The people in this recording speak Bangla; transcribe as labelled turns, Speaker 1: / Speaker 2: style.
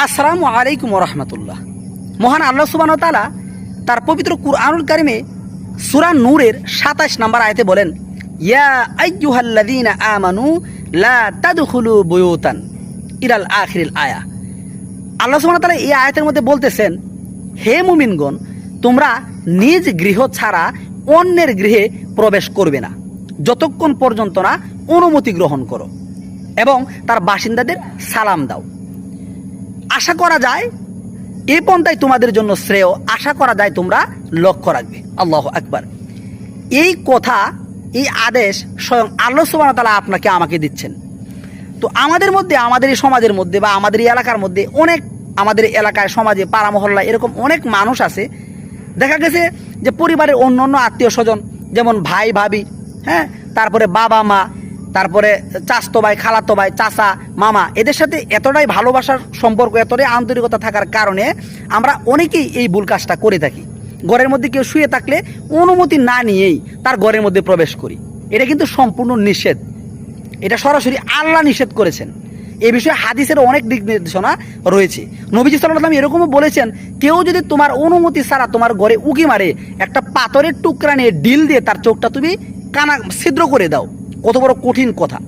Speaker 1: আসসালামু আলাইকুম রহমতুল্লাহ। মহান আল্লাহ সুবহানাহু ওয়া তাআলা তার পবিত্র কুরআনুল কারিমে সূরা নূরের ২৭ নম্বর আয়াতে বলেন, ইয়া আইয়ুহাল্লাযীনা আমানু লা তাদখুলু বুয়ুতান ইলাল আখিরিল আয়া। আল্লাহ সুবহানাহু ওয়া তাআলা এই আয়াতের মধ্যে বলতেছেন, হে মুমিনগণ, তোমরা নিজ গৃহ ছাড়া অন্যের গৃহে প্রবেশ করবে না যতক্ষণ পর্যন্ত না অনুমতি গ্রহণ করো, এবং তার বাসিন্দাদের সালাম দাও। আশা করা যায় এই পন্থাই তোমাদের জন্য শ্রেয়, আশা করা যায় তোমরা লক্ষ্য রাখবে। আল্লাহু আকবার। এই কথা, এই আদেশ স্বয়ং আল্লাহ সুবহানাহু ওয়া তাআলা আপনাকে আমাকে দিচ্ছেন। তো আমাদের মধ্যে, আমাদের এই সমাজের মধ্যে বা আমাদের এই এলাকার মধ্যে অনেক, আমাদের এলাকায়, সমাজে, পাড়া মহল্লায় এরকম অনেক মানুষ আছে, দেখা গেছে যে পরিবারের অন্য অন্য আত্মীয় স্বজন, যেমন ভাই ভাবি, হ্যাঁ, তারপরে বাবা মা, তারপরে চাচতো ভাই, খালাতো ভাই, চাচা, মামা, এদের সাথে এতটাই ভালোবাসার সম্পর্ক, এতটাই আন্তরিকতা থাকার কারণে আমরা অনেকেই এই ভুল কাজটা করে থাকি। ঘরের মধ্যে কেউ শুয়ে থাকলে অনুমতি না নিয়েই তার ঘরের মধ্যে প্রবেশ করি। এটা কিন্তু সম্পূর্ণ নিষেধ। এটা সরাসরি আল্লাহ নিষেধ করেছেন। এই বিষয়ে হাদিসের অনেক দিক নির্দেশনা রয়েছে। নবীজি সাল্লাল্লাহু আলাইহি ওয়াসাল্লাম এরকমও বলেছেন, কেউ যদি তোমার অনুমতি ছাড়া তোমার ঘরে উকি মারে, একটা পাথরের টুকরা নিয়ে ডিল দিয়ে তার চোখটা তুমি কানা ছিদ্র করে দাও। কত বড় কঠিন কথা।